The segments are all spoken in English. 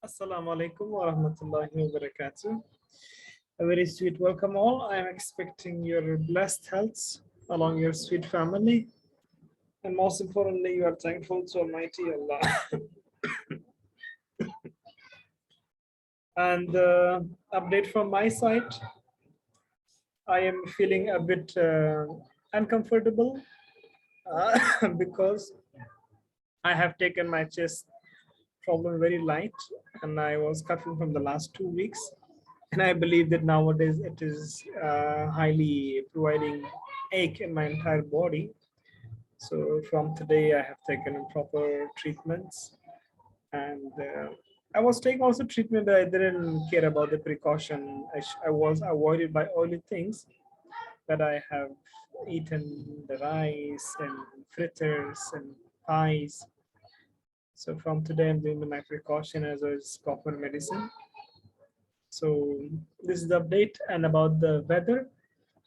Assalamu alaikum wa rahmatullahi wa barakatuh. A very sweet welcome all. I am expecting your blessed health along your sweet family. And most importantly, you are thankful to Almighty Allah. And update from my side, I am feeling a bit uncomfortable because I have taken my chest problem very light and I was coughing from the last 2 weeks. And I believe that nowadays it is highly providing ache in my entire body. So from today, I have taken proper treatments, and I was taking also treatment, but I didn't care about the precaution. I was avoided by oily things, but I have eaten the rice and fritters and pies. So from today, I'm doing my precaution as well as proper medicine. So this is the update, and about the weather.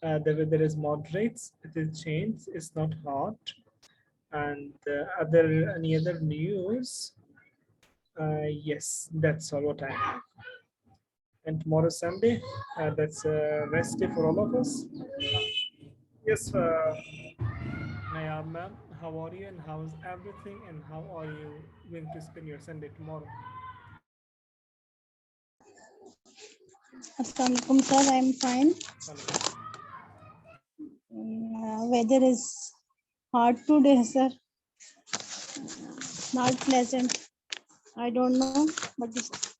The weather is moderate. It is changed. It's not hot. And other any other news? Yes, that's all what I have. And tomorrow Sunday. That's a rest day for all of us. Yes, Naya ma'am, how are you and how's everything and how are you going to spend your Sunday tomorrow? Assalamualaikum sir, I'm fine. Weather is hot today, sir. Not pleasant. I don't know, but it's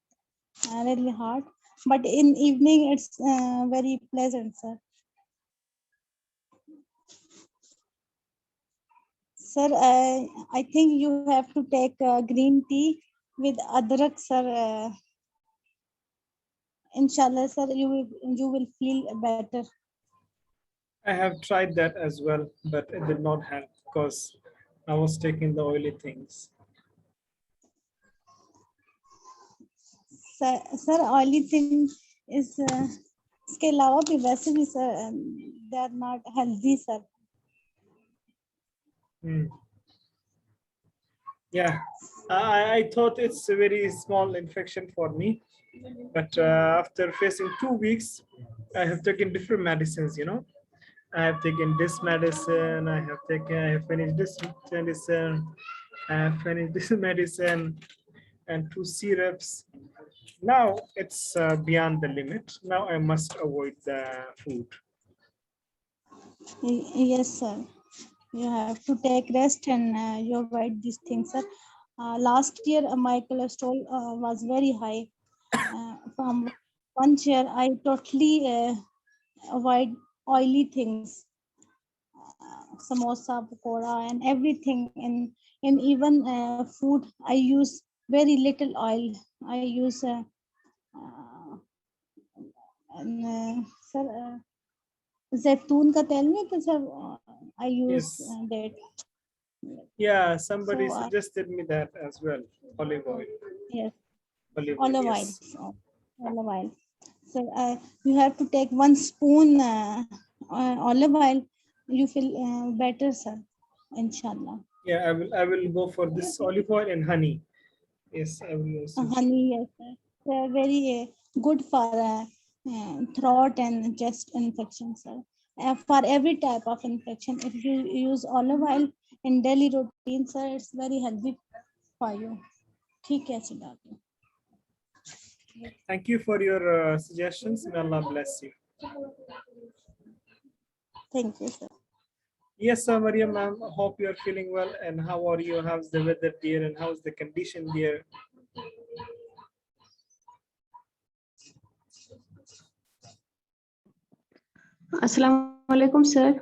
really hot. But in evening, it's very pleasant, sir. Sir, I think you have to take green tea with adrak, sir. Inshallah, sir, you will feel better. I have tried that as well, but it did not help because I was taking the oily things. Sir, oily thing is इसके अलावा भी वैसे भी sir, they are not healthy, sir. Yeah, I thought it's a very small infection for me, but after facing 2 weeks, I have taken different medicines. I have taken this medicine. I have finished this medicine. I have finished this medicine and two syrups. Now it's beyond the limit. Now I must avoid the food. Yes, sir. You have to take rest and you avoid these things, sir. Last year, my cholesterol was very high. From 1 year, I totally avoid oily things, samosa, pakoda, and everything. And even food, I use very little oil. I use sir. Zaitun ka tel nahi tha, sir. I use Yes. that. Yeah, somebody So, suggested me that as well. Olive oil. yes, Olive olive oil. yes. So, olive oil. So you have to take 1 spoon olive oil. You feel better, sir. Inshallah. Yeah, I will go for this olive oil and honey. Yes, I will also. Honey, yes, sir. They're very good for throat and chest infection, sir. For every type of infection, if you use olive oil in daily routine, sir, it's very healthy for you. ठीक है Siddharth. Thank you for your suggestions. May Allah bless you. Thank you, sir. Yes, Maria ma'am. Hope you are feeling well. And how are you? How's the weather there? And how's the condition there? Assalamu alaikum, sir.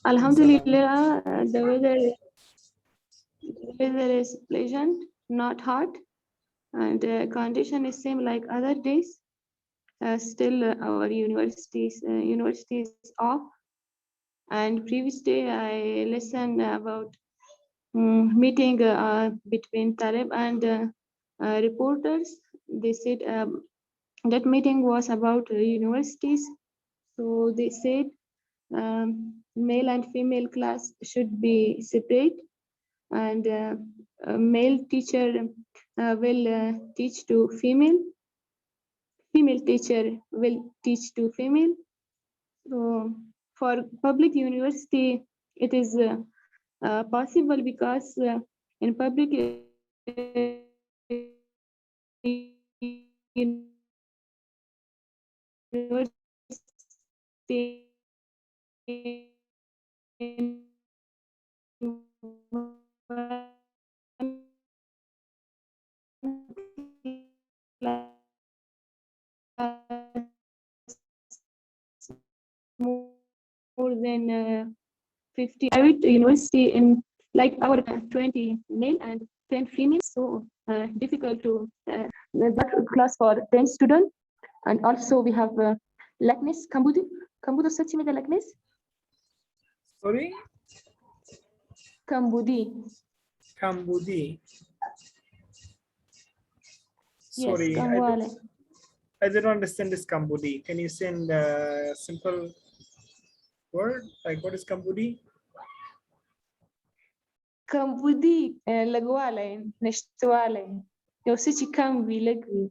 Alhamdulillah, the weather is pleasant, not hot, and the condition is same like other days. Still, our university is off. And previous day, I listened about meeting between Talib and reporters. They said that meeting was about universities. So they said male and female class should be separate, and male teacher will teach to female. Female teacher will teach to female. So for public university, it is possible because in public university more than 50 private university in like our 20 male and 10 female, so difficult to that class for 10 students. And also we have likeness Cambudo seçimi de likeness Sorry, Cambudi. Kambudi. Yes, Sorry, Kangwale. I didn't understand this Kambudi. Can you send a simple word? Like what is Kambudi? Cambudi lagwale neshtuale. Yo sichi kambi lagwi.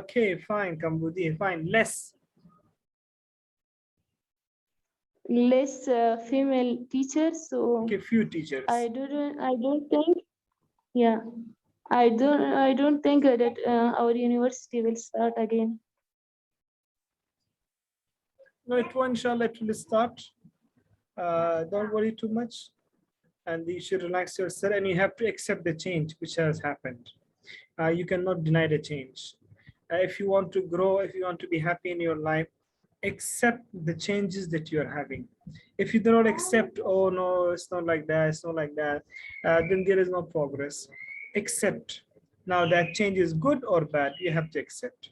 Okay, fine, Kambudi, fine. Less. Less female teachers, so Okay, few teachers. I don't think, yeah, I don't think that our university will start again. No, it will, inshallah, it will start. Don't worry too much. And you should relax yourself and you have to accept the change which has happened. You cannot deny the change. If you want to grow, if you want to be happy in your life, accept the changes that you are having. If you do not accept, oh no, it's not like that, it's not like that, then there is no progress. Accept. Now that change is good or bad, you have to accept.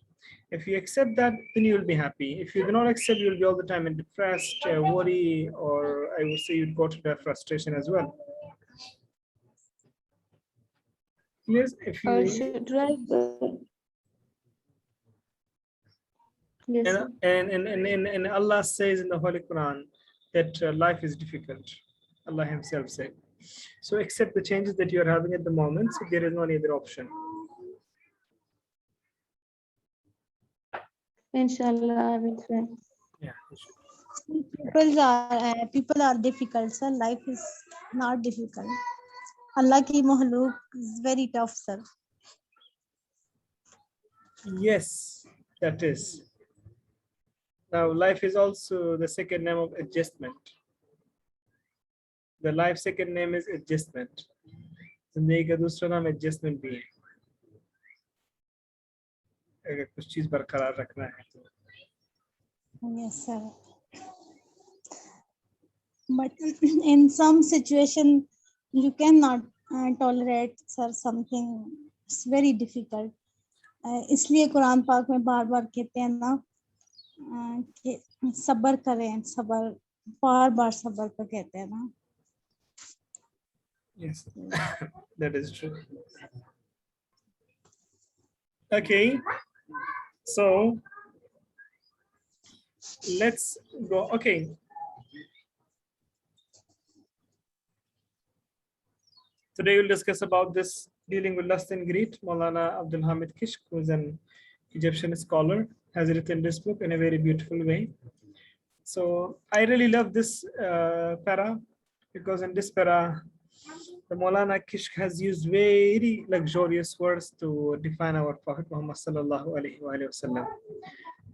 If you accept that, then you will be happy. If you do not accept, you will be all the time in depressed, worry, or I would say you'd go to that frustration as well. Yes, if I you should write yes. sir. and Allah says in the Holy Quran that life is difficult. Allah Himself said. So accept the changes that you are having at the moment. So there is no other option. Inshallah, I will try. Yeah. People are difficult, sir. Life is not difficult. Allah ki mahluk is very tough, sir. Yes, that is. Now, life is also the second name of adjustment. The life second name is adjustment. जिंदगी का दूसरा नाम adjustment भी है. अगर कुछ चीज बरकरार रखना है तो. Yes, sir. But in some situation, you cannot tolerate, sir, something. It's very difficult. इसलिए कुरान पाक में बार बार कहते हैं ना कि सब्र करें, सब्र बार बार सब्र को कहते हैं ना. Yes, that is true. Okay, so let's go. Okay. Today we'll discuss about this dealing with lust and greed. Maulana Abdul Hamid Kishk, who is an Egyptian scholar, has written this book in a very beautiful way. So I really love this para because in this para, the Maulana Kishk has used very luxurious words to define our Prophet Muhammad sallallahu alaihi wasallam.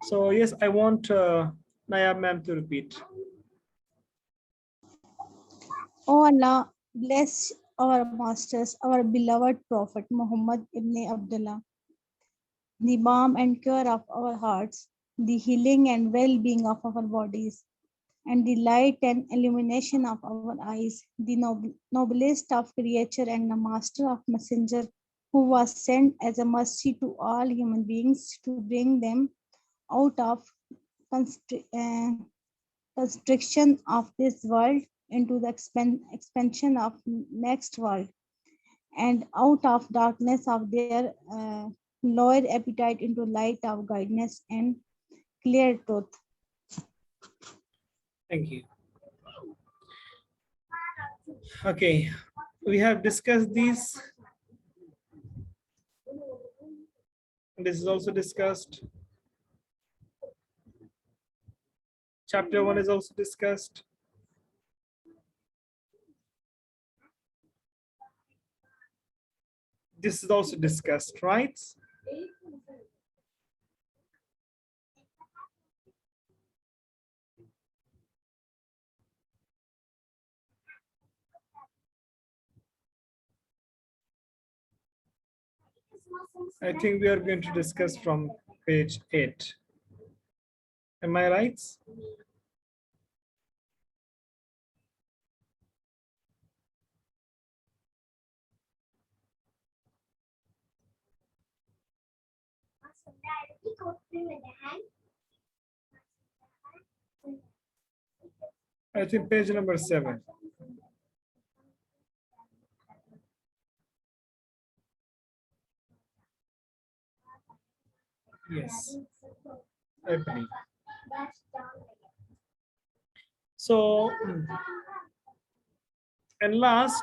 So yes, I want Nayab ma'am to repeat. Oh Allah, bless our masters, our beloved Prophet Muhammad ibn Abdullah, the balm and cure of our hearts, the healing and well-being of our bodies, and the light and illumination of our eyes, the noblest of creature and the master of messenger, who was sent as a mercy to all human beings to bring them out of constriction of this world into the expansion of next world, and out of darkness of their lower appetite into light of guidance and clear truth. Thank you. Okay, We have discussed these. This is also discussed. Chapter 1 is also discussed. This is also discussed, right? I think we are going to discuss from page 8. Am I right? I think page number 7. Yes, I believe. So, and last,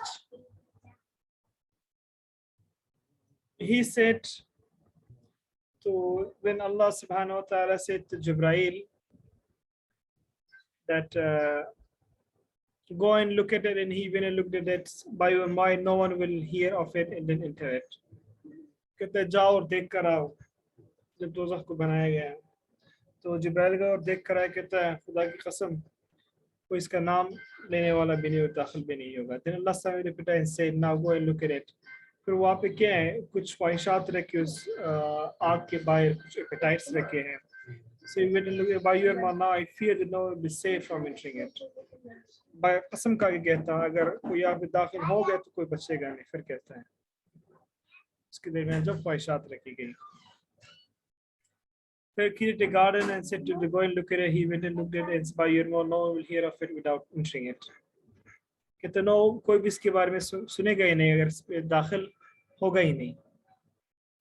he said to, when Allah subhanahu wa ta'ala said to Jibreel that go and look at it, and he went and looked at it by your mind, no one will hear of it in the internet. कहते जाओ और देख कर आओ जब दोज़ख को बनाया गया तो जिब्राइल का और देख कर आया कहता है खुदा की कसम कोई इसका नाम लेने वाला भी नहीं और दाखिल भी नहीं होगा. Then Allah subhanahu wa ta'ala said, now go and look at it. फिर वहाँ पे क्या है कुछ ख्वाहिशात रखे उस आग के बाहर कुछ एपेटाइट्स रखे हैं. So you will look by your mind now. I fear that no one will be safe from entering it. By कसम का के कहता है अगर कोई यहाँ पे दाखिल हो गया तो कोई बचेगा नहीं. फिर कहता है उसके दरमियान जब ख्वाहिशात रखी गई. He created a garden and said to the go and look at it. He went and looked at it. It's by your mind, no one will hear of it without entering it. कहते no कोई भी इसके बारे में सुनेगा ही नहीं अगर इस पे दाखिल होगा ही नहीं.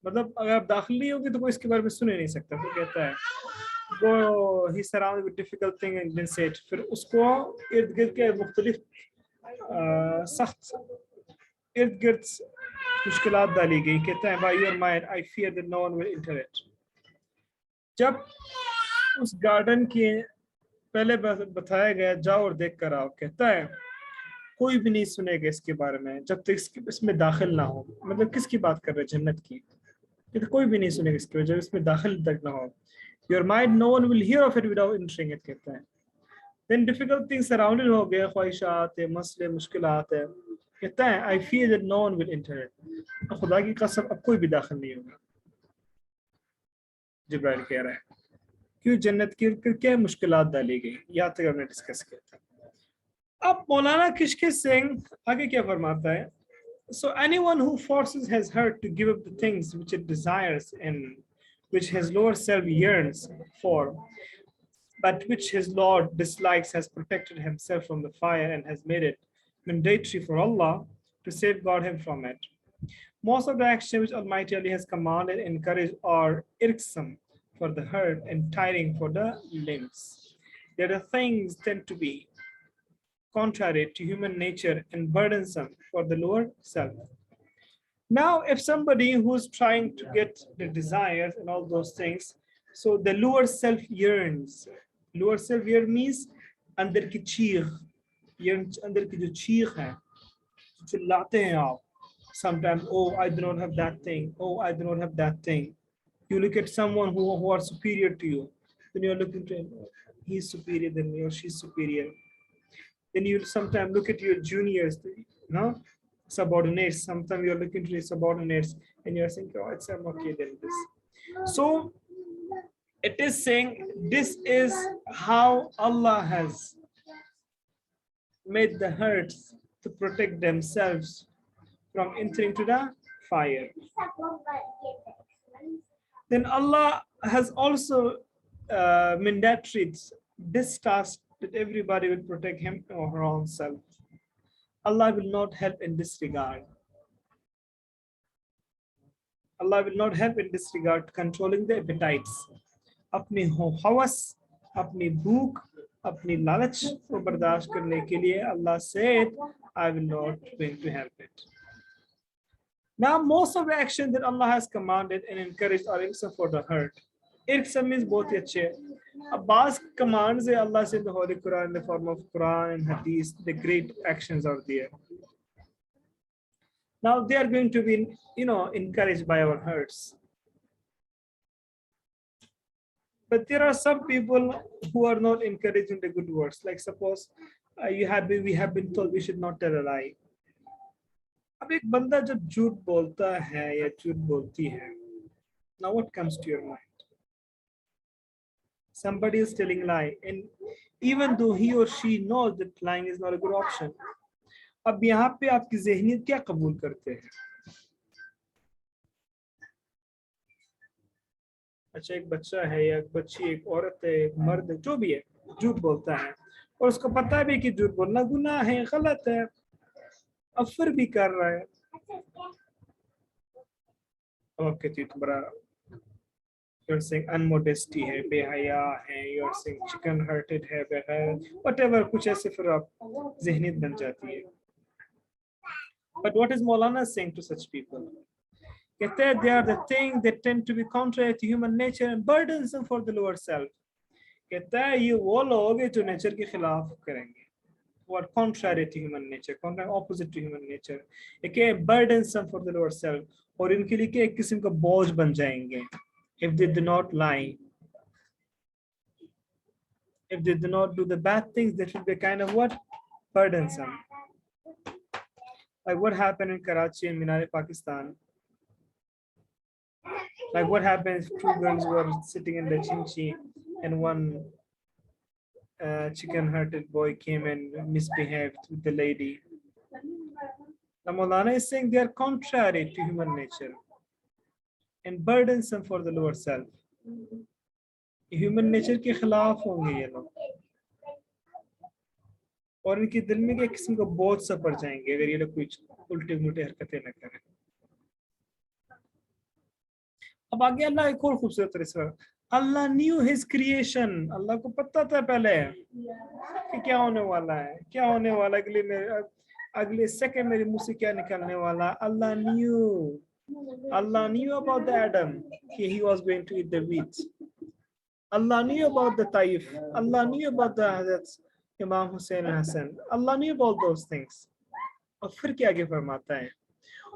मतलब अगर आप दाखिल नहीं होगे तो कोई इसके बारे में सुन ही नहीं सकता. फिर कहता है वो he surrounded with difficult thing and then said फिर उसको इर्द गिर्द के मुख्तलिफ सख्त इर्द गिर्द मुश्किलात डाली गई. कहता है by your mind I fear that no one will enter it. जब उस गार्डन के पहले बताया गया जाओ और देख कर आओ. कहता है कोई भी नहीं सुनेगा इसके बारे में जब तक इसमें दाखिल ना हो. मतलब किसकी बात कर रहे हैं जन्नत की. कहते कोई भी नहीं सुनेगा इसके जब इसमें दाखिल तक ना हो. Your mind, no one will hear of it without entering it. कहता है. Then difficult things surrounded हो गए ख्वाहिशात है मसले मुश्किलात है. कहता है I fear that no one will enter it. खुदा की कसम अब कोई भी दाखिल नहीं होगा. जिब्राइल कह रहा है क्यों जन्नत की क्या मुश्किलात डाली गई. यहाँ तक हमने डिस्कस किया था. अब मौलाना किशके सिंह आगे क्या फरमाता है. So anyone who forces his heart to give up the things which it desires and which his lower self yearns for, but which his Lord dislikes, has protected himself from the fire and has made it mandatory for Allah to safeguard him from it. Most of the actions which Almighty Allah has commanded and encouraged are irksome for the heart and tiring for the limbs. There are things tend to be contrary to human nature and burdensome for the lower self. Now, if somebody who's trying to get the desires and all those things, so the lower self yearns. Lower self yearn means अंदर की चीख, अंदर की जो चीख है, चिल्लाते हैं आप. Sometimes, oh, I do not have that thing. Oh, I do not have that thing. You look at someone who are superior to you. Then you're looking to him, he's superior than me or she's superior. Then you sometimes look at your juniors, subordinates. Sometimes you're looking to your subordinates and you're saying, oh, it's okay than this. So it is saying this is how Allah has made the hearts to protect themselves from entering to the fire. Then Allah has also mandated this task that everybody will protect him or her own self. Allah will not help in this regard. Allah will not help in this regard controlling the appetites. अपनी हवस, अपनी भूख, अपनी लालच को बर्दाश्त करने के लिए Allah said, I will not going to help it. Now, most of the actions that Allah has commanded and encouraged are irksome for the heart. Irksome means both अच्छे. Abbas commands Allah in the Holy Quran in the form of Quran and Hadith. The great actions are there. Now they are going to be, encouraged by our hearts. But there are some people who are not encouraging the good words. Like suppose we have been told we should not tell a lie. अब एक बंदा जब झूठ बोलता है या झूठ बोलती है, now what comes to your mind? Somebody is telling lie, and even though he or she knows that lying is not a good option, अब यहाँ पे आपकी ज़हनियत क्या कबूल करते हैं? अच्छा, एक बच्चा है या एक बच्ची, एक औरत है, एक मर्द है, जो भी है, झूठ बोलता है और उसको पता भी कि झूठ बोलना गुनाह है, गलत है, अब फिर भी कर रहा है। अब आप कहती है तुम्हारा you're saying unmodesty है, बेहया है, you're saying chicken hearted है, whatever, कुछ ऐसे फिर आप ज़हनियत बन जाती है। But what is Maulana saying to such people? कहते हैं they are the things that tend to be contrary to human nature and burdensome for the lower self. कहता है ये वो लोग जो नेचर के खिलाफ करेंगे, what contrary to human nature, contrary opposite to human nature, एक burdensome for the lower self, और इनके लिए एक किस्म का बोझ बन जाएंगे if they do not lie, if they do not do the bad things, that will be kind of what? Burdensome. Like what happened in Karachi and Minar Pakistan. Like what happened if two girls were sitting in the chinchi and one chicken-hearted boy came and misbehaved with the lady. The Maulana is saying they are contrary to human nature and burdensome for the lower self. Human nature के खिलाफ होंगे ये लोग और इनके दिल में एक किस्म का बोझ सा पड़ जाएंगे अगर ये लोग कुछ उल्टे-मुल्टे हरकतें न करें। अब आगे अल्लाह एक और खूबसूरत तरीका, अल्लाह knew his creation, अल्लाह को पता था पहले कि क्या होने वाला है, क्या होने वाला अगले सेकंड मेरे मुंह से क्या निकलने वाला। Allah knew about the Adam, he was going to eat the wheat. Allah knew about the Taif, Allah knew about the Hazrat Imam Hussein and Hassan, Allah knew about those things. और फिर क्या आगे फरमाता है,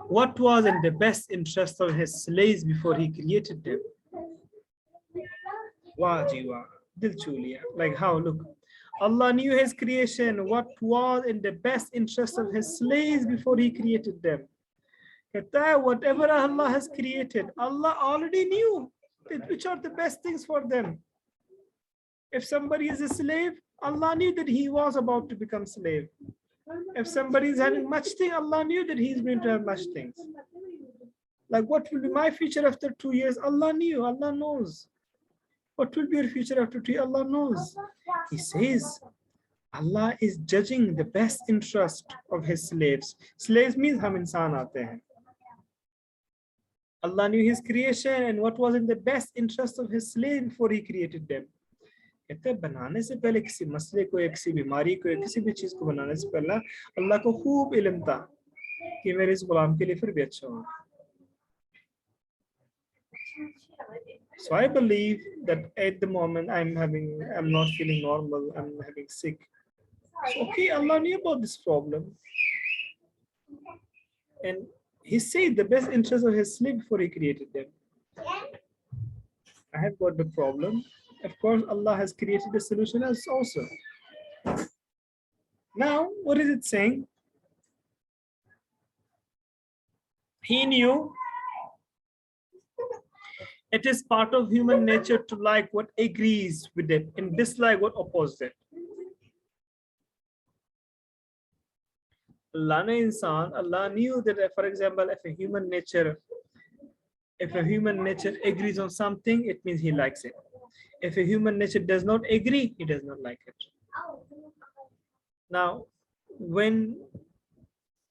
what was in the best interest of his slaves before he created them. Wow, Jiwa, dil chu liya. Like how, look, Allah knew his creation, what was in the best interest of his slaves before he created them. Whatever Allah has created, Allah already knew which are the best things for them. If somebody is a slave, Allah knew that he was about to become slave. If somebody is having much thing, Allah knew that he is going to have much things. Like what will be my future after 2 years? Allah knew, Allah knows. What will be your future after 2 years? Allah knows. He says, Allah is judging the best interest of his slaves. Slaves means hum insan aate hain. Allah knew his creation and what was in the best interest of his slave before he created them. कहते हैं बनाने से पहले किसी मसले को या किसी बीमारी को या किसी भी चीज को बनाने से पहले अल्लाह को खूब इल्म था कि मेरे इस गुलाम के लिए फिर भी अच्छा होगा. So I believe that at the moment I'm not feeling normal, I'm having sick. So okay, Allah knew about this problem. And he said the best interest of his slave before he created them. I have got the problem. Of course, Allah has created the solution as also. Now, what is it saying? He knew it is part of human nature to like what agrees with it and dislike what opposes it. Allah knew that, for example, if a human nature agrees on something, it means he likes it. If a human nature does not agree, he does not like it. Now, when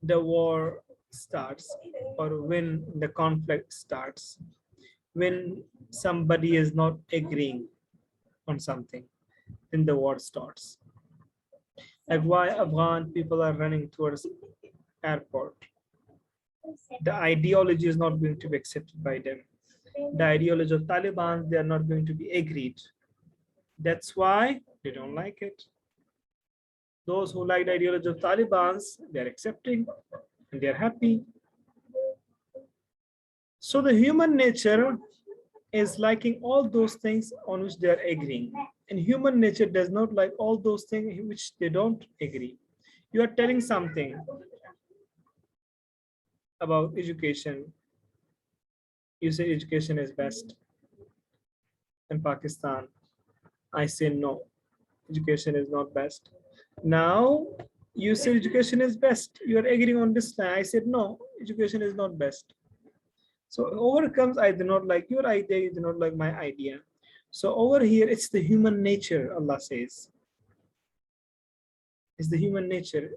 the war starts or when the conflict starts, when somebody is not agreeing on something, then the war starts. Like why Afghan people are running towards airport. The ideology is not going to be accepted by them. The ideology of Taliban, they are not going to be agreed. That's why they don't like it. Those who like the ideology of Taliban, they're accepting and they're happy. So the human nature is liking all those things on which they are agreeing. And human nature does not like all those things which they don't agree. You are telling something about education. You say education is best in Pakistan. I say no, education is not best. Now you say education is best. You are agreeing on this line. I said no, education is not best. So overcomes, I do not like your idea, you do not like my idea. So over here, it's the human nature, Allah says. It's the human nature.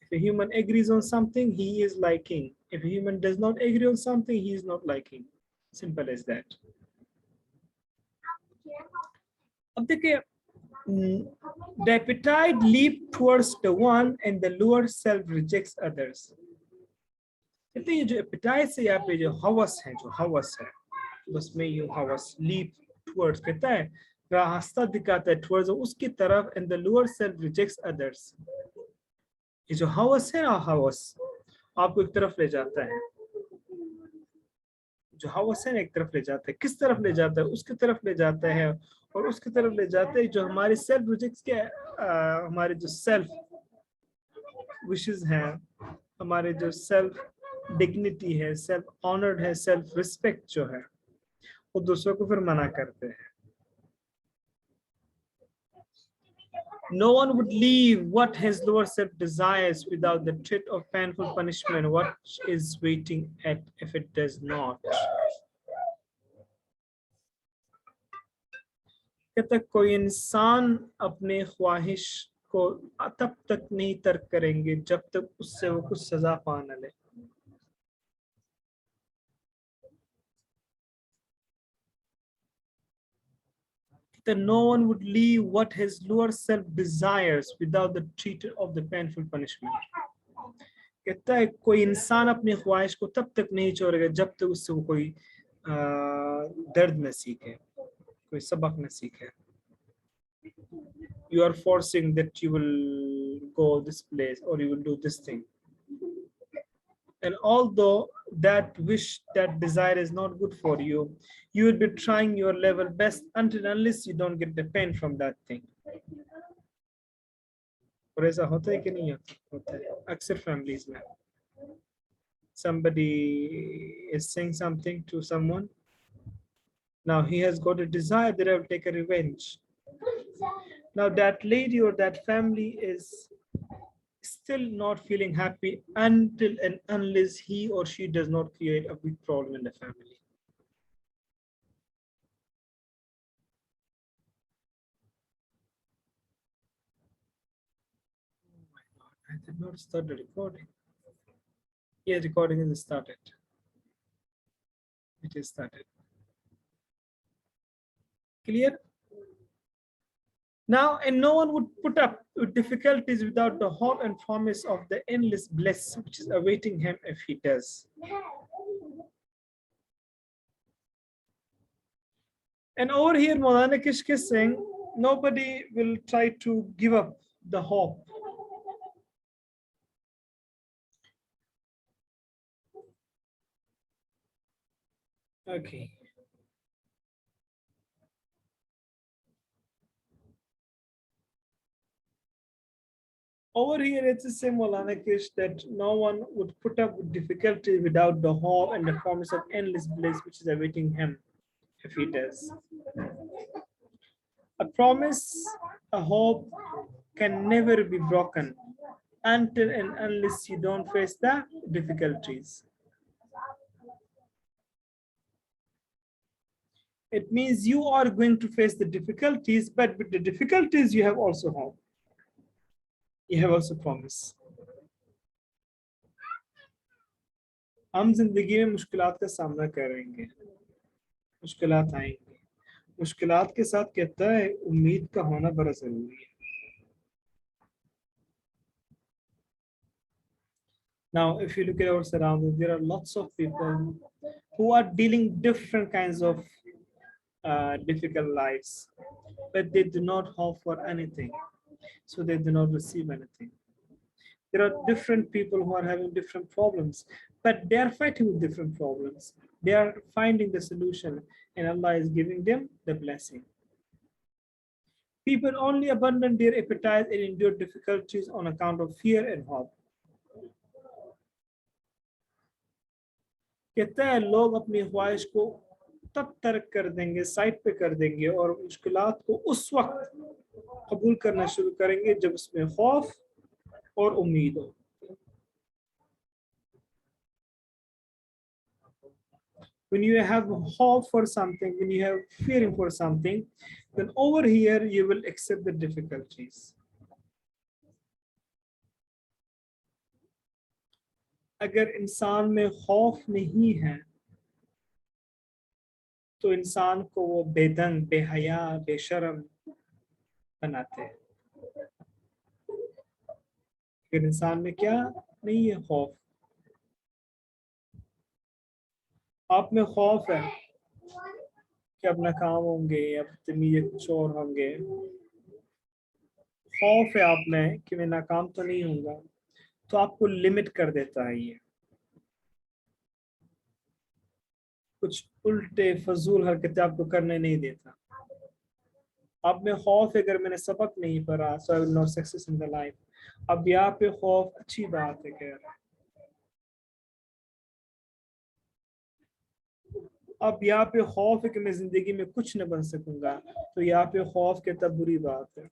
If a human agrees on something, he is liking. If a human does not agree on something, he is not liking. Simple as that. अब देखिए, the appetite leap towards the one and the lower self rejects others. कहते हैं ये जो appetite से यहाँ पे जो हवस है, जो हवस है, बस में यूं हवस leap towards कहता है, रास्ता दिखाता है towards उसकी तरफ, and the lower self rejects others. ये जो हवस है ना, हवस आपको एक तरफ ले जाता है, जो हवस है ना एक तरफ ले जाता है, किस तरफ ले जाता है, उसकी तरफ ले जाता है, और उसकी तरफ ले जाते हैं जो हमारे सेल्फ रिजेक्ट्स के हमारे जो सेल्फ विशेस हैं, हमारे जो सेल्फ डिग्निटी है, सेल्फ ऑनर्ड है, सेल्फ रिस्पेक्ट जो है, वो दूसरों को फिर मना करते हैं. No one would leave what his lower self desires without the threat of painful punishment. What is waiting at if it does not? कहता कोई इंसान अपने ख्वाहिश को तब तक नहीं तर्क करेंगे जब तक उससे वो कुछ सजा पा न ले. That no one would leave what his lower self desires without the threat of the painful punishment. कहता है कोई इंसान अपनी ख्वाहिश को तब तक नहीं छोड़ेगा जब तक उससे वो कोई दर्द न सीखे, कोई सबक न सीखे. You are forcing that you will go this place or you will do this thing. And although that wish, that desire is not good for you, you will be trying your level best until unless you don't get the pain from that thing. और ऐसा होता है कि नहीं होता है अक्सर families में. Somebody is saying something to someone. Now he has got a desire that I will take a revenge. Now that lady or that family is still not feeling happy until and unless he or she does not create a big problem in the family. Oh my God, I did not start the recording. Yeah, recording is started. It is started. Clear? Now, and no one would put up with difficulties without the hope and promise of the endless bliss which is awaiting him if he does. And over here, Maulana Kishk is saying, nobody will try to give up the hope. Okay. Over here, it's the same Maulana Kish that no one would put up with difficulty without the hope and the promise of endless bliss which is awaiting him if he does. A promise, a hope can never be broken until and unless you don't face the difficulties. It means you are going to face the difficulties, but with the difficulties, you have also hope. You have also promise. हम जिंदगी में मुश्किलात का सामना करेंगे, मुश्किलात आएंगे, मुश्किलात के साथ कहता है उम्मीद का होना बड़ा जरूरी है. Now, if you look at our surroundings, there are lots of people who are dealing different kinds of difficult lives, but they do not hope for anything, so they do not receive anything. There are different people who are having different problems, but they are fighting with different problems. They are finding the solution, and Allah is giving them the blessing. People only abandon their appetite and endure difficulties on account of fear and hope. कहता है लोग अपनी ख्वाहिश को तब तर्क कर देंगे, साइड पे कर देंगे और मुश्किलात को उस वक्त कबूल करना शुरू करेंगे जब उसमें खौफ और उम्मीद हो. When you have hope for something, when you have fearing for something, then over here you will accept the difficulties. अगर इंसान में खौफ नहीं है तो इंसान को वो बेदंग, बेहया, बेशर्म बनाते हैं. अगर इंसान में क्या नहीं है, खौफ, आप में खौफ है कि अब नाकाम होंगे या बदतमीज चोर होंगे, खौफ है आप में कि मैं नाकाम तो नहीं होऊंगा, तो आपको लिमिट कर देता है. ये कुछ उल्टे फजूल हरकतें आपको करने नहीं देता. आप में खौफ है अगर मैंने सबक नहीं पढ़ा, so I will not success in the life. अब यहाँ पे खौफ अच्छी बात है. खैर, अब यहाँ पे खौफ है कि मैं जिंदगी में कुछ न बन सकूंगा, तो यहाँ पे खौफ कहता बुरी बात है.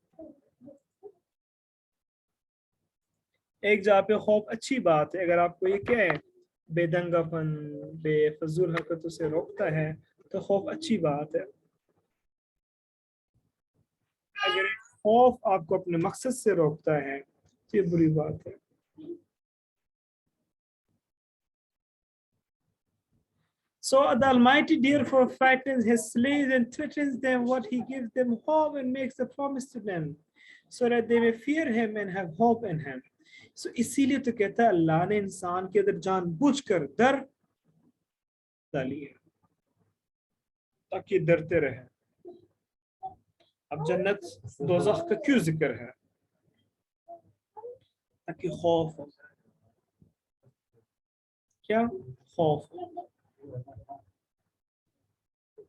एक जगह पे खौफ अच्छी बात है. अगर आपको ये क्या है, बेदंगापन, बेफजूल हरकतों से रोकता है, तो खौफ अच्छी बात है. अगर खौफ आपको अपने मकसद से रोकता है तो ये बुरी बात है. So the Almighty therefore frightens his slaves and threatens them what he gives them hope and makes a promise to them, so that they may fear him and have hope in him. So इसीलिए तो कहता है अल्लाह ने इंसान के अंदर जानबूझकर डर डाली है ताकि डरते रहे. अब जन्नत दोज़ख का क्यों जिक्र है? ताकि खौफ हो. क्या खौफ?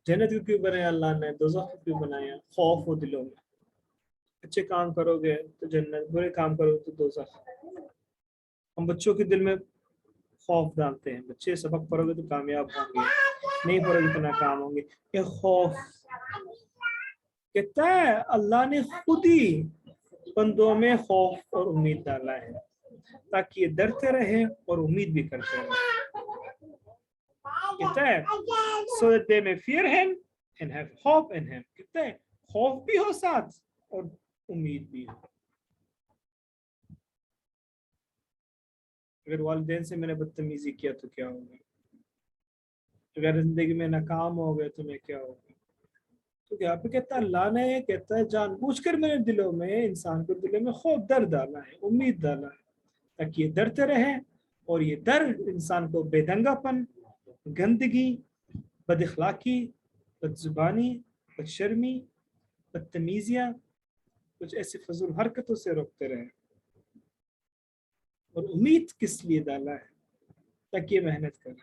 जन्नत को क्यों बनाया अल्लाह ने, दोज़ख को क्यों बनाया? खौफ हो दिलों में. अच्छे काम करोगे तो जन्नत, बुरे काम करोगे तो दोज़ख. हम बच्चों के दिल में खौफ डालते हैं, बच्चे सबक पढ़ोगे तो कामयाब होंगे, नहीं पढ़ोगे तो नाकाम होंगे. ये खौफ कहता है अल्लाह ने खुद ही बंदों में खौफ और उम्मीद डाला है ताकि ये डरते रहे और उम्मीद भी करते रहे. कहता है so that they may fear him and have hope in him. कहता है खौफ भी हो साथ और उम्मीद भी हो. अगर वालिदैन से मैंने बदतमीजी किया तो क्या होगा? अगर जिंदगी में नाकाम हो गए तो मैं क्या होगा? तो यहाँ पे कहता है अल्लाह ने, कहता है जानबूझकर मेरे दिलों में, इंसान के दिलों में खौफ, डर डाला है, उम्मीद डाला है ताकि ये डरते रहे. और ये डर इंसान को बेदंगापन, गंदगी, बदअखलाकी, बदजुबानी, बदशर्मी, बदतमीजियाँ, कुछ ऐसी फजूल हरकतों से रोकते रहे. और उम्मीद किस लिए डाला है? ताकि ये मेहनत करे.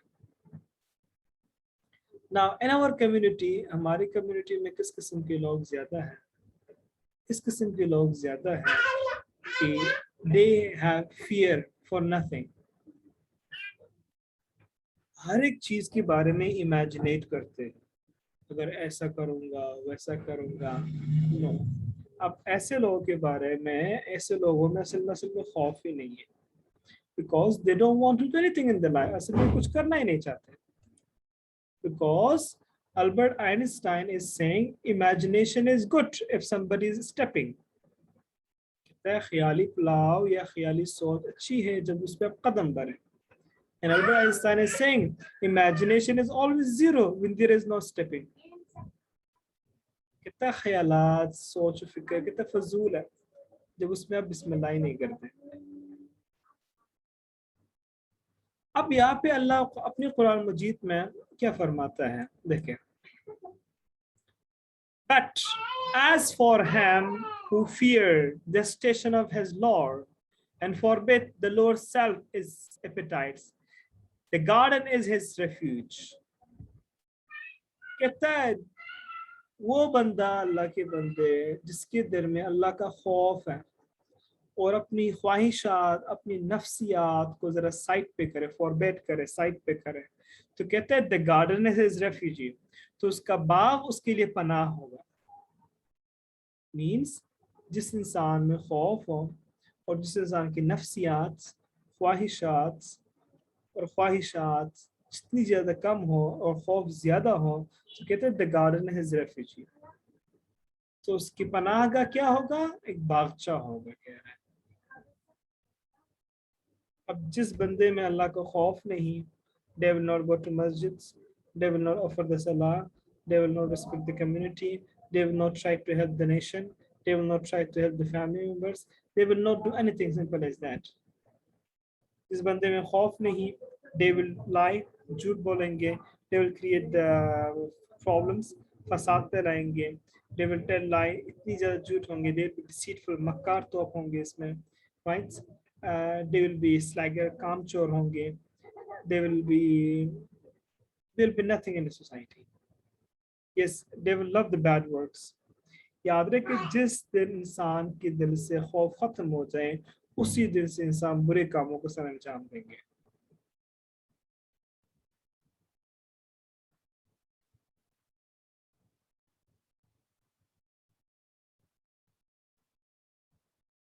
Now in our community, हमारी कम्युनिटी में किस किस्म के लोग ज्यादा हैं? इस किस्म के लोग ज्यादा हैं कि they have fear for nothing. हर एक चीज के बारे में इमेजिनेट करते हैं, अगर ऐसा करूंगा वैसा करूंगा. नो, अब ऐसे लोगों के बारे में, ऐसे लोगों में असल में खौफ ही नहीं है, because they don't want to do anything in their life. असल में कुछ करना ही नहीं चाहते. Because Albert Einstein is saying imagination is good if somebody is stepping. कहता है ख्याली पुलाव या ख्याली सोच अच्छी है जब उस पर आप कदम बढ़े. And Albert Einstein is saying imagination is always zero when there is no stepping. कहता है ख्यालात, सोच, फिक्र कितना फजूल है जब उसमें आप बिस्मिल्लाह ही नहीं करते. अब यहाँ पे अल्लाह अपनी कुरान मजीद में क्या फरमाता है, देखें, but as for him who feared the station of his Lord and forbid the Lord's self his appetites, the garden is his refuge. कहता है वो बंदा, अल्लाह के बंदे जिसके दिल में अल्लाह का खौफ है और अपनी ख्वाहिशात, अपनी नफ्सियात को जरा साइड पे करे, फॉरबेट करे, साइड पे करे, तो कहते हैं the garden is his refugee, तो उसका बाग उसके लिए पनाह होगा। मीन्स जिस इंसान में खौफ हो और जिस इंसान की नफ्सियात, ख्वाहिशात जितनी ज्यादा कम हो और खौफ ज्यादा हो, तो कहते हैं the garden is his refugee, तो उसकी पनाह का क्या होगा, एक बागचा होगा, कह रहा है। अब जिस बंदे में अल्लाह का खौफ नहीं, they will not go to masjids, they will not offer the salah, they will not respect the community, they will not try to help the nation, they will not try to help the family members, they will not do anything simple as that. जिस बंदे में खौफ नहीं, they will lie, झूठ बोलेंगे, they will create the problems, फसाद फैलाएंगे, they will tell lie, इतनी ज़्यादा झूठ होंगे, they will be deceitful, मक्कार तोप होंगे इसमें, right? They will be slagger, कामचोर होंगे, there will be nothing in the society. Yes, they will love the bad works. याद रहे जिस दिन इंसान के दिल से खौफ खत्म हो जाए, उसी दिन से इंसान बुरे कामों को सर अंजाम देंगे।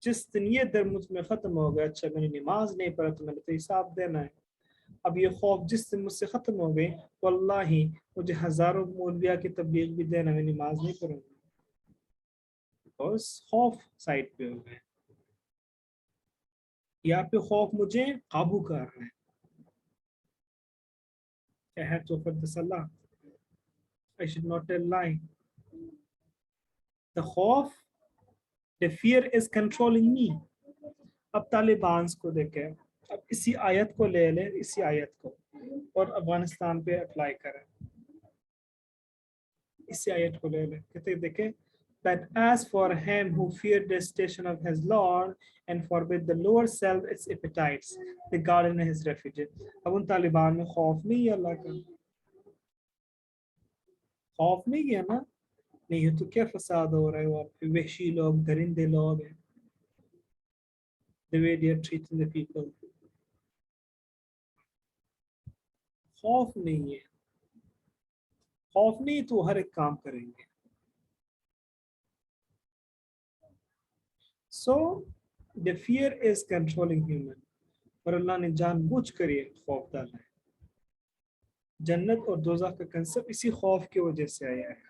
जिस दिन ये डर मुझ में खत्म हो गया, अच्छा मैंने नमाज नहीं पढ़ा तो मैंने तो हिसाब देना है, अब ये खौफ जिस दिन मुझसे खत्म हो गए, वल्लाही मुझे हजारों मौलविया की तबलीग भी देना, मैं नमाज नहीं पढ़ूंगा, बिकॉज खौफ साइड पे हो गए। यहाँ पे खौफ मुझे काबू कर रहा है। I have to offer the salah. I should not tell lie. The खौफ, the fear is controlling me. अब तालिबान को देखें, अब इसी आयत को ले लें, इसी आयत को और अफगानिस्तान पे अप्लाई करें, इसी आयत को ले लें, कहते देखें, but as for him who feared the station of his Lord and forbid the lower self its appetites, the garden is his refuge. अब उन तालिबान में खौफ नहीं है अल्लाह का, खौफ नहीं है ना, नहीं है तो क्या फसाद हो रहा है वहाँ पे, वहशी लोग, दरिंदे लोग हैं, the way they are treating the people, खौफ नहीं है, खौफ नहीं तो हर एक काम करेंगे। So the fear is controlling human, और अल्लाह ने जानबूझ कर ये खौफ डाला है। जन्नत और दोज़ख का कंसेप्ट इसी खौफ की वजह से आया है।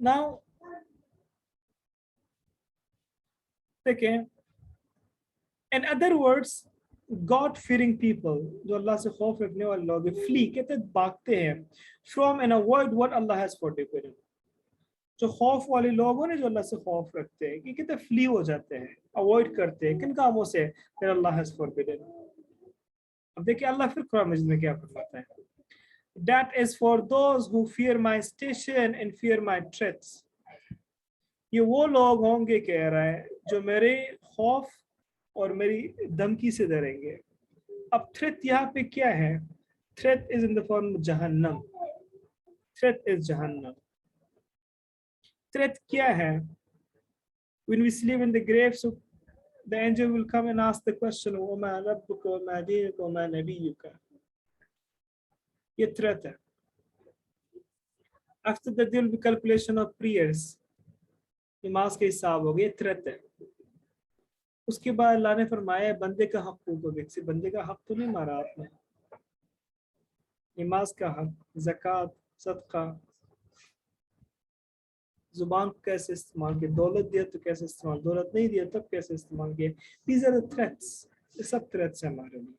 Now देखें, in other words, God fearing people, जो अल्लाह से खौफ रखने वाले लोग, flee, कहते भागते हैं, from and avoid what Allah has forbidden. जो खौफ वाले लोग हैं, जो अल्लाह से खौफ रखते हैं, कि कहते फ्ली हो जाते हैं, अवॉइड करते हैं किन कामों से, that Allah has forbidden. अब देखिए अल्लाह फिर कुरान मजीद में क्या फरमाता है, that is for those who fear my station and fear my threats. ये वो लोग होंगे, कह रहा है, जो मेरे खौफ और मेरी धमकी से डरेंगे। अब थ्रेट यहाँ पे क्या है, threat is in the form जहन्नम, थ्रेट इज जहन्नम। थ्रेट क्या है, when we sleep in the grave, so the angel will come and ask the question, وما ربك وما دينك وما نبيك, ये थ्रेट है। After that there will be calculation of prayers, नमाज के हिसाब हो गए, थ्रेट है। उसके बाद अल्लाह ने फरमाया बंदे का हक को देखिए, बंदे का हक तो नहीं मारा आपने, नमाज का हक, ज़कात, सदका, जुबान को कैसे इस्तेमाल किया, दौलत दिया तो कैसे इस्तेमाल, दौलत नहीं दिया तब कैसे इस्तेमाल किया, these are the threats, ये सब थ्रेट्स है हमारे लिए।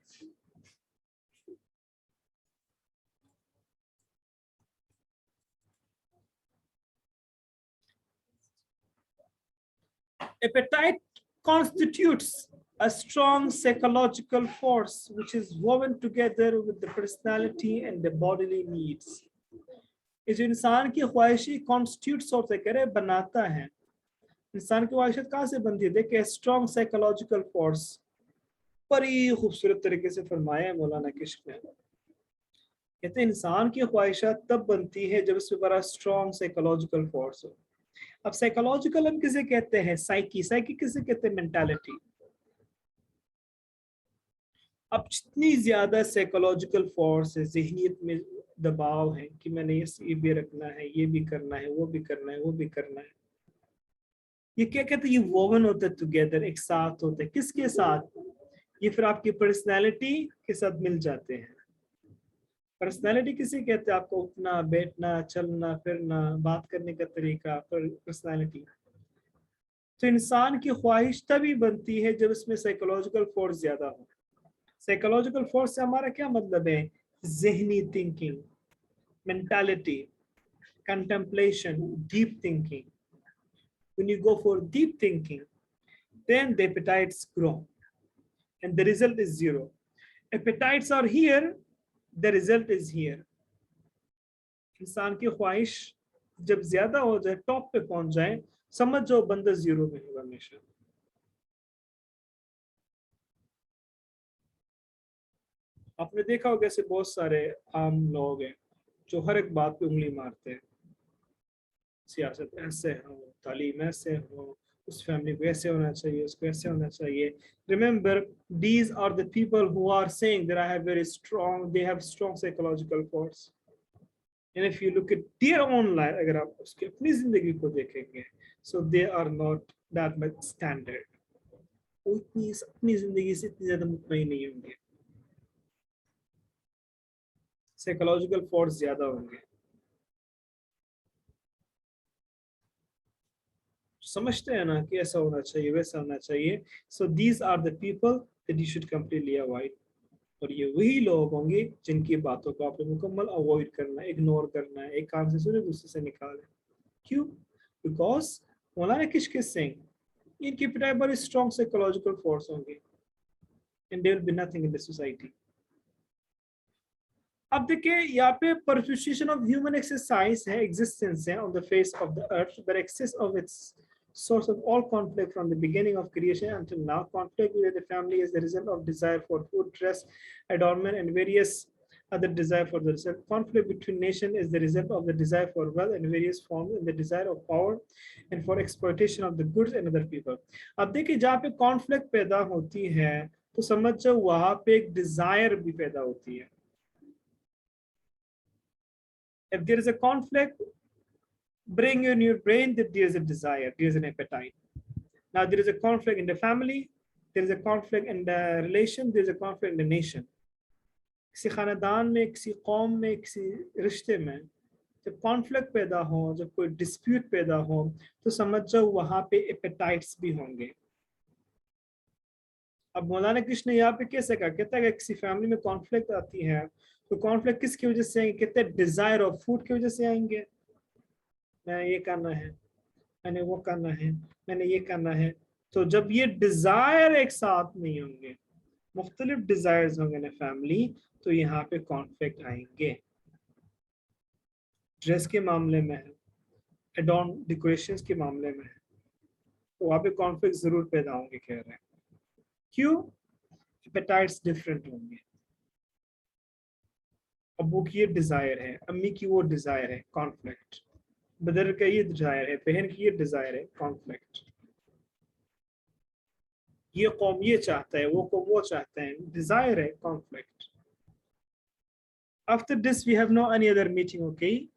Appetite constitutes a strong psychological force which is woven together with the personality and the bodily needs. ये जो इंसान की ख्वाहिशी कॉन्स्टिट्यूट्स होते करे बनाता है, इंसान की ख्वाहिशत कहाँ से बनती है? देखिए स्ट्रॉन्ग साइकोलॉजिकल फोर्स, बड़ी खूबसूरत तरीके से फरमाया है मौलाना किश्क ने। कहते हैं इंसान की ख्वाहिशात तब बनती है जब इसमें बड़ा स्ट्रॉन्ग साइकोलॉजिकल फोर्स हो। अब साइकोलॉजिकल हम किसे कहते हैं? साइकी। साइकी किसे कहते हैं? मेंटालिटी। अब जितनी ज्यादा साइकोलॉजिकल फोर्स है, जहनीत में दबाव है कि मैंने ये भी रखना है, ये भी करना है, वो भी करना है, वो भी करना है, ये क्या कहते हैं? ये वोवन होता है टुगेदर, एक साथ होता है। किसके साथ? ये फिर आपकी पर्सनैलिटी के साथ मिल जाते हैं। पर्सनैलिटी किसे कहते हैं? आपको उठना, बैठना, चलना फिरना, बात करने का तरीका, पर्सनैलिटी। तो इंसान की ख्वाहिश तभी बनती है जब इसमें साइकोलॉजिकल फोर्स ज्यादा हो। साइकोलॉजिकल फोर्स से हमारा क्या मतलब है? जहनी thinking, mentality, contemplation, deep thinking. When you go for deep thinking, then the appetites grow and the result is zero. Appetites are here, the result is here. इंसान की ख्वाहिश जब ज्यादा हो जाए, टॉप पे पहुंच जाए, समझ जाओ बंदा जीरो में होगा हमेशा। आपने देखा होगा ऐसे बहुत सारे आम लोग हैं जो हर एक बात पे उंगली मारते हैं। सियासत ऐसे हो, तालीम ऐसे हो, उस फैमिली को ऐसे होना चाहिए, उसको ऐसे होना चाहिए। Remember, these are the people who are saying that I have very strong, they have strong psychological force. And if you look at their own life, अगर आप उसकी अपनी जिंदगी को देखेंगे, so they are not that much standard. वो इतनी अपनी जिंदगी से इतनी ज्यादा मुतमईन नहीं होंगे, साइकोलॉजिकल फोर्स ज्यादा होंगे। समझते हैं ना कि ऐसा होना चाहिए, वैसा होना चाहिए। So these are the people that you should completely avoid. और ये वही लोग होंगे जिनकी बातों को आपने मुकम्मल अवॉइड करना है, इग्नोर करना है, एक कान से सुने दूसरे से निकाले। क्यों? बिकॉज मौलाना किश्क सिंह इनकी पिटाई बड़ी स्ट्रॉन्ग साइकोलॉजिकल फोर्स होंगे and there will be nothing in the society. अब देखिए यहाँ पे परपेचुएशन ऑफ ह्यूमन एक्सरसाइज है, एग्जिस्टेंस है on the face of the earth, but access of its source of all conflict from the beginning of creation until now. Conflict within the family is the result of desire for food, dress, adornment, and various other desire for the result. Conflict between nation is the result of the desire for wealth and various forms, and the desire of power and for exploitation of the goods and other people. अब देखिए जहाँ पे conflict पैदा होती है तो समझ जाओ वहाँ पे एक desire भी पैदा होती है। If there is a conflict, bring in your brain that there is a desire, there is an appetite. Now there is a conflict in the family, there is a conflict in the relation, there is a conflict in the nation. किसी खानदान में, किसी कौम में, किसी रिश्ते में जब कॉन्फ्लिक्ट पैदा हो, जब कोई डिस्प्यूट पैदा हो, तो समझ जाओ वहां पे एपेटाइट्स भी होंगे। अब मौलाना कृष्ण यहाँ पे कैसे कहा? कहता है कि किसी फैमिली में कॉन्फ्लिक्ट आती है तो कॉन्फ्लिक्ट किसकी वजह से आएंगे? कहते हैं डिजायर ऑफ फूड की वजह से आएंगे। मैंने ये करना है, मैंने वो करना है, मैंने ये करना है। तो जब ये डिजायर एक साथ नहीं होंगे, मुख्तलिफ डिजायर्स होंगे ना फैमिली, तो यहाँ पे कॉन्फ्लिक्ट आएंगे। ड्रेस के मामले में है, एडॉन डेकोरेशंस के मामले में है, तो वहाँ पे कॉन्फ्लिक्ट जरूर पैदा होंगे कह रहे हैं। क्यों? एपेटाइट्स डिफरेंट होंगे। अब्बू की ये डिजायर है, अम्मी की वो डिजायर है, कॉन्फ्लिक्ट। ब्रदर का ये डिजायर है, बहन की ये डिजायर है, कॉन्फ्लिक्ट। ये कौम ये चाहता है, वो कौम वो चाहता है, डिजायर है, conflict. After this we have no any other meeting, okay?